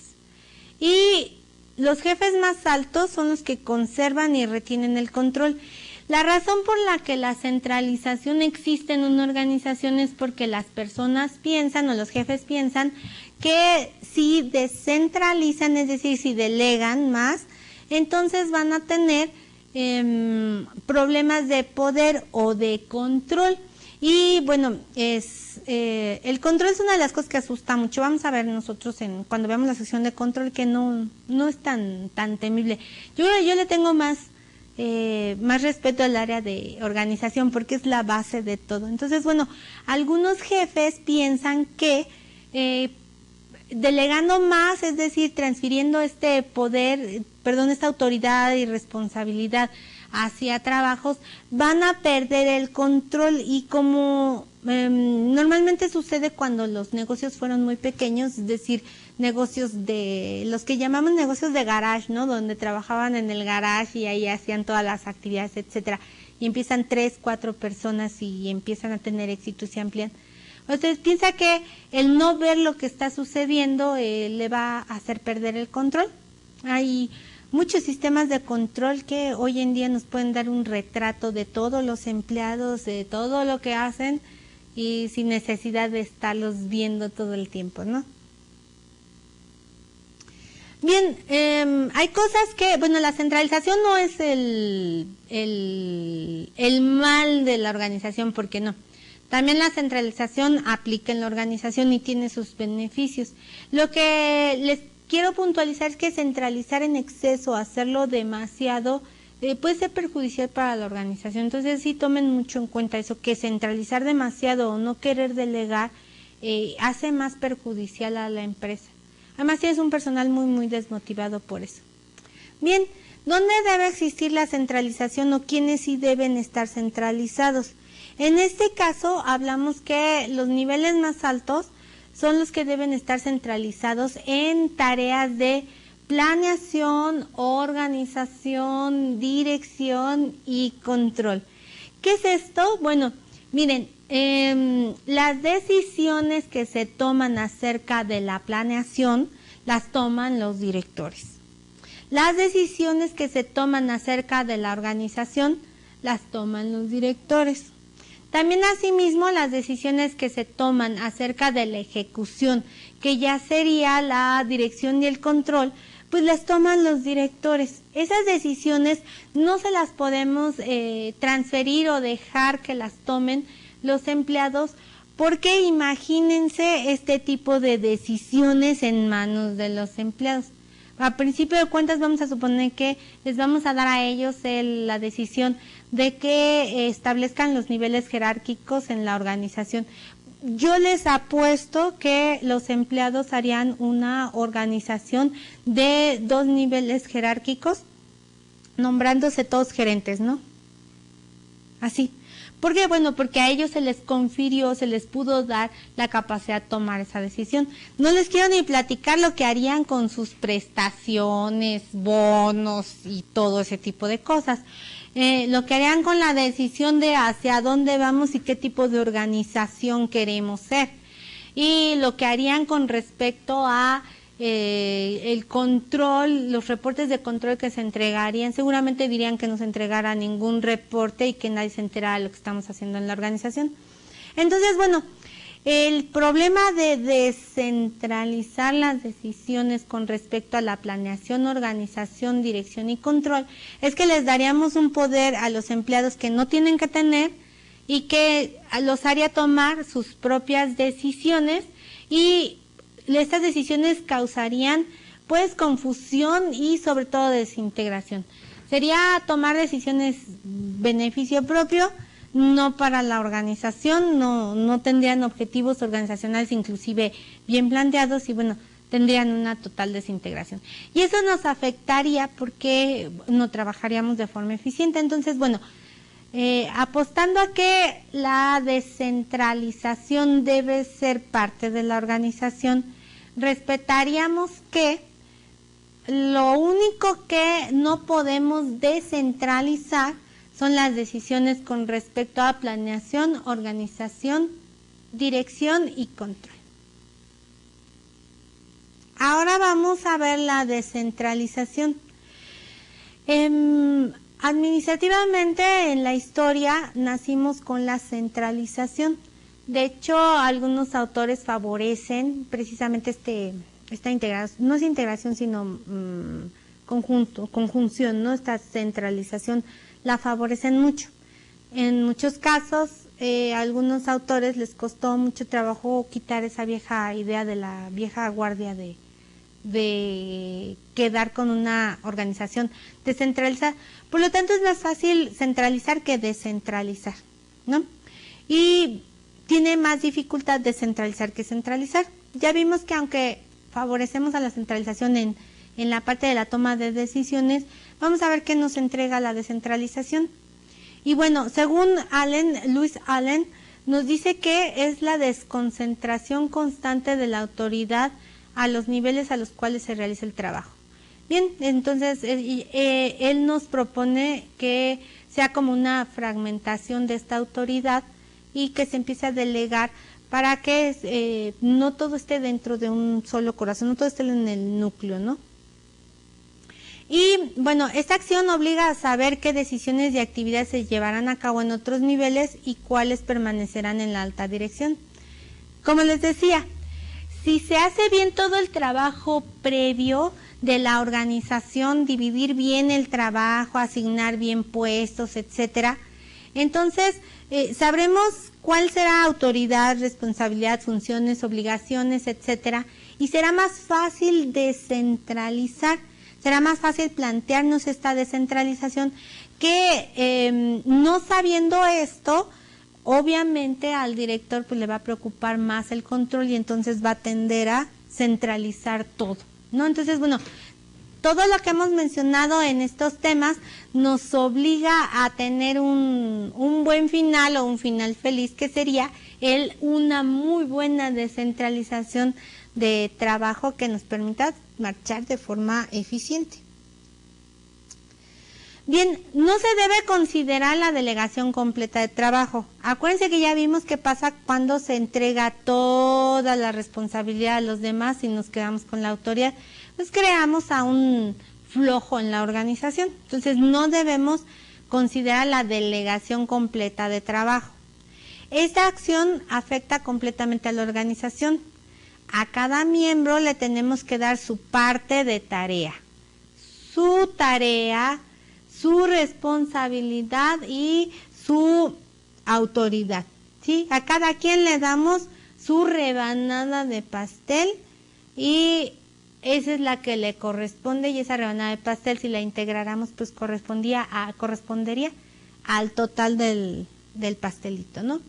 Y los jefes más altos son los que conservan y retienen el control. La razón por la que la centralización existe en una organización es porque las personas piensan o los jefes piensan que si descentralizan, es decir, si delegan más, entonces van a tener problemas de poder o de control. Y bueno, el control es una de las cosas que asusta mucho. Vamos a ver nosotros cuando veamos la sección de control que no es tan temible. Yo le tengo más respeto al área de organización porque es la base de todo. Entonces, bueno, algunos jefes piensan que delegando más, es decir, transfiriendo este poder, esta autoridad y responsabilidad hacia trabajos, van a perder el control y como normalmente sucede cuando los negocios fueron muy pequeños, es decir, negocios de los que llamamos negocios de garage, ¿no? Donde trabajaban en el garage y ahí hacían todas las actividades, etcétera, y empiezan 3, 4 personas y empiezan a tener éxito y se amplían. Entonces piensa que el no ver lo que está sucediendo le va a hacer perder el control. Hay muchos sistemas de control que hoy en día nos pueden dar un retrato de todos los empleados, de todo lo que hacen y sin necesidad de estarlos viendo todo el tiempo, ¿no? Bien, hay cosas que, bueno, la centralización no es el mal de la organización, porque no. También la centralización aplica en la organización y tiene sus beneficios. Lo que les quiero puntualizar es que centralizar en exceso, hacerlo demasiado, puede ser perjudicial para la organización. Entonces sí tomen mucho en cuenta eso, que centralizar demasiado o no querer delegar hace más perjudicial a la empresa. Además tienes un personal muy desmotivado por eso. Bien, ¿dónde debe existir la centralización o quiénes sí deben estar centralizados? En este caso hablamos que los niveles más altos son los que deben estar centralizados en tareas de planeación, organización, dirección y control. ¿Qué es esto? Bueno, miren, las decisiones que se toman acerca de la planeación las toman los directores. Las decisiones que se toman acerca de la organización las toman los directores. También asimismo las decisiones que se toman acerca de la ejecución, que ya sería la dirección y el control, pues las toman los directores. Esas decisiones no se las podemos transferir o dejar que las tomen los empleados, porque imagínense este tipo de decisiones en manos de los empleados. A principio de cuentas vamos a suponer que les vamos a dar a ellos la decisión de que establezcan los niveles jerárquicos en la organización. Yo les apuesto que los empleados harían una organización de 2 niveles jerárquicos, nombrándose todos gerentes, ¿no? Así. ¿Por qué? Bueno, porque a ellos se les confirió, se les pudo dar la capacidad de tomar esa decisión. No les quiero ni platicar lo que harían con sus prestaciones, bonos y todo ese tipo de cosas. Lo que harían con la decisión de hacia dónde vamos y qué tipo de organización queremos ser. Y lo que harían con respecto a el control, los reportes de control que se entregarían, seguramente dirían que no se entregara ningún reporte y que nadie se enterara de lo que estamos haciendo en la organización. Entonces, bueno, el problema de descentralizar las decisiones con respecto a la planeación, organización, dirección y control es que les daríamos un poder a los empleados que no tienen que tener y que los haría tomar sus propias decisiones y estas decisiones causarían pues confusión y sobre todo desintegración. Sería tomar decisiones beneficio propio, no para la organización, no tendrían objetivos organizacionales inclusive bien planteados y bueno, tendrían una total desintegración. Y eso nos afectaría porque no trabajaríamos de forma eficiente. Entonces, bueno, apostando a que la descentralización debe ser parte de la organización, respetaríamos que lo único que no podemos descentralizar son las decisiones con respecto a planeación, organización, dirección y control. Ahora vamos a ver la descentralización. Administrativamente en la historia nacimos con la centralización. De hecho, algunos autores favorecen precisamente esta integración, no es integración sino conjunción, ¿no? Esta centralización la favorecen mucho. En muchos casos, a algunos autores les costó mucho trabajo quitar esa vieja idea de la vieja guardia de quedar con una organización descentralizada. Por lo tanto, es más fácil centralizar que descentralizar, ¿no? Y tiene más dificultad descentralizar que centralizar. Ya vimos que aunque favorecemos a la centralización en la parte de la toma de decisiones, vamos a ver qué nos entrega la descentralización. Y bueno, según Lewis Allen, nos dice que es la desconcentración constante de la autoridad a los niveles a los cuales se realiza el trabajo. Bien, entonces él nos propone que sea como una fragmentación de esta autoridad y que se empiece a delegar para que no todo esté dentro de un solo corazón, no todo esté en el núcleo, ¿no? Y bueno, esta acción obliga a saber qué decisiones y actividades se llevarán a cabo en otros niveles y cuáles permanecerán en la alta dirección. Como les decía, si se hace bien todo el trabajo previo de la organización, dividir bien el trabajo, asignar bien puestos, etcétera, entonces sabremos cuál será autoridad, responsabilidad, funciones, obligaciones, etcétera, y será más fácil descentralizar. Será más fácil plantearnos esta descentralización que no sabiendo esto, obviamente al director pues le va a preocupar más el control y entonces va a tender a centralizar todo, ¿no? Entonces, bueno, todo lo que hemos mencionado en estos temas nos obliga a tener un buen final o un final feliz, que sería una muy buena descentralización de trabajo que nos permita marchar de forma eficiente. Bien, no se debe considerar la delegación completa de trabajo. Acuérdense que ya vimos qué pasa cuando se entrega toda la responsabilidad a los demás y nos quedamos con la autoridad. Pues creamos a un flojo en la organización. Entonces no debemos considerar la delegación completa de trabajo. Esta acción afecta completamente a la organización. A cada miembro le tenemos que dar su parte de tarea, su responsabilidad y su autoridad, ¿sí? A cada quien le damos su rebanada de pastel y esa es la que le corresponde, y esa rebanada de pastel, si la integráramos, pues correspondería al total del pastelito, ¿no?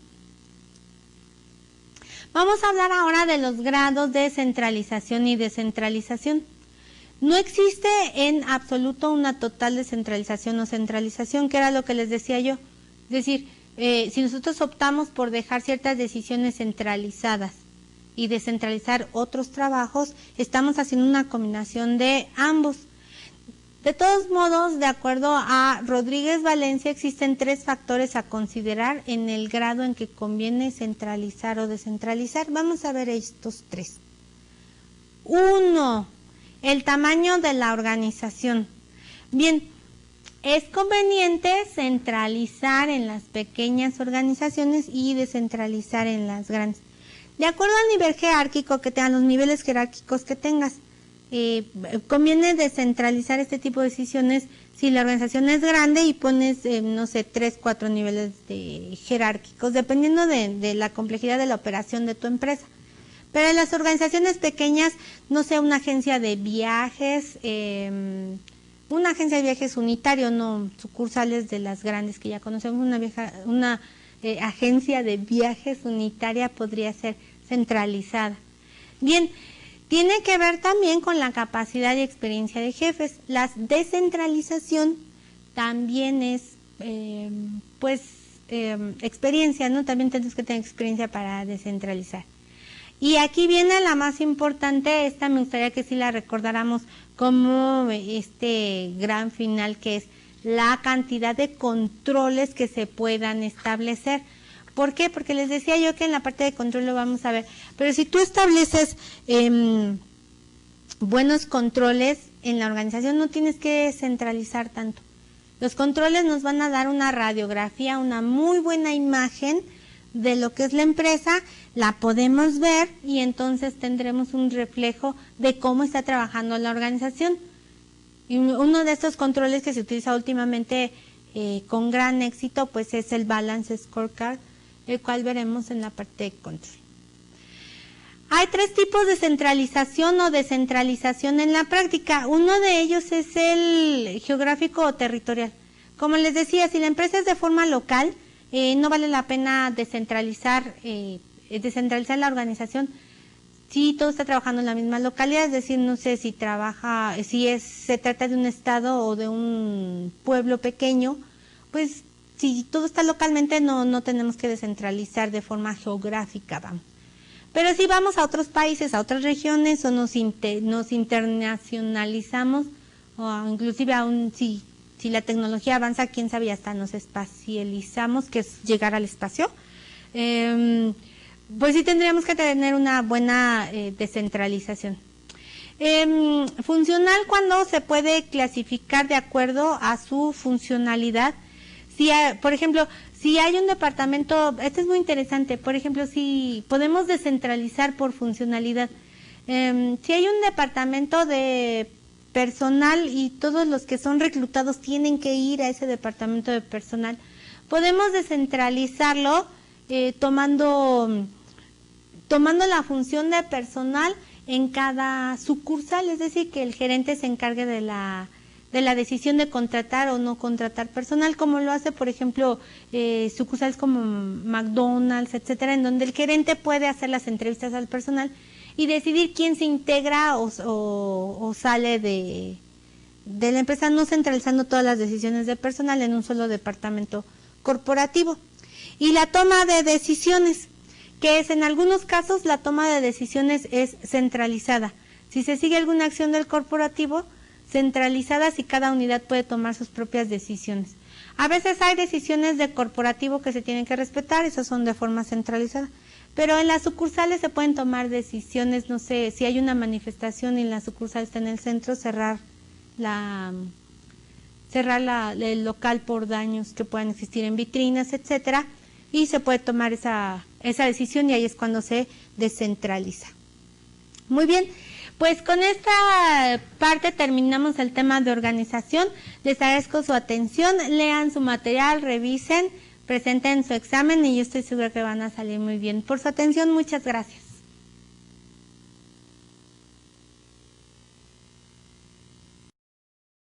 Vamos a hablar ahora de los grados de centralización y descentralización. No existe en absoluto una total descentralización o centralización, que era lo que les decía yo. Es decir, si nosotros optamos por dejar ciertas decisiones centralizadas y descentralizar otros trabajos, estamos haciendo una combinación de ambos. De todos modos, de acuerdo a Rodríguez Valencia, existen 3 factores a considerar en el grado en que conviene centralizar o descentralizar. Vamos a ver estos 3. 1. El tamaño de la organización. Bien, es conveniente centralizar en las pequeñas organizaciones y descentralizar en las grandes. De acuerdo al nivel jerárquico que tengan, los niveles jerárquicos que tengas, conviene descentralizar este tipo de decisiones si la organización es grande y pones, 3, 4 niveles jerárquicos, dependiendo de la complejidad de la operación de tu empresa. Pero en las organizaciones pequeñas, no sé, una agencia de viajes unitario, no sucursales de las grandes que ya conocemos, una agencia de viajes unitaria podría ser centralizada. Bien, tiene que ver también con la capacidad y experiencia de jefes. La descentralización también es, experiencia, ¿no? También tenemos que tener experiencia para descentralizar. Y aquí viene la más importante, esta me gustaría que sí la recordáramos como este gran final, que es la cantidad de controles que se puedan establecer. ¿Por qué? Porque les decía yo que en la parte de control lo vamos a ver, pero si tú estableces buenos controles en la organización, no tienes que centralizar tanto. Los controles nos van a dar una radiografía, una muy buena imagen de lo que es la empresa, la podemos ver y entonces tendremos un reflejo de cómo está trabajando la organización. Y uno de estos controles que se utiliza últimamente con gran éxito, pues es el Balance Scorecard, el cual veremos en la parte de control. Hay 3 tipos de centralización o descentralización en la práctica. Uno de ellos es el geográfico o territorial. Como les decía, si la empresa es de forma local, no vale la pena descentralizar la organización si todo está trabajando en la misma localidad, es decir, no sé si se trata de un estado o de un pueblo pequeño, pues si todo está localmente no tenemos que descentralizar de forma geográfica, vamos. Pero si vamos a otros países, a otras regiones, o nos internacionalizamos, o inclusive aún si la tecnología avanza, quién sabe, hasta nos espacializamos, que es llegar al espacio, pues sí tendríamos que tener una buena descentralización. Funcional, cuando se puede clasificar de acuerdo a su funcionalidad. Por ejemplo, si hay un departamento, esto es muy interesante, por ejemplo, si podemos descentralizar por funcionalidad. Si hay un departamento de personal y todos los que son reclutados tienen que ir a ese departamento de personal, podemos descentralizarlo tomando la función de personal en cada sucursal, es decir, que el gerente se encargue de la decisión de contratar o no contratar personal, como lo hace, por ejemplo, sucursales como McDonald's, etcétera, en donde el gerente puede hacer las entrevistas al personal y decidir quién se integra o sale de la empresa, no centralizando todas las decisiones de personal en un solo departamento corporativo. Y la toma de decisiones, que es en algunos casos la toma de decisiones es centralizada. Si se sigue alguna acción del corporativo, centralizadas y cada unidad puede tomar sus propias decisiones. A veces hay decisiones de corporativo que se tienen que respetar, esas son de forma centralizada. Pero en las sucursales se pueden tomar decisiones, no sé, si hay una manifestación y la sucursal está en el centro, cerrar el local por daños que puedan existir en vitrinas, etcétera, y se puede tomar esa decisión y ahí es cuando se descentraliza. Muy bien, pues con esta parte terminamos el tema de organización. Les agradezco su atención, lean su material, revisen, presenten su examen y yo estoy segura que van a salir muy bien. Por su atención, muchas gracias.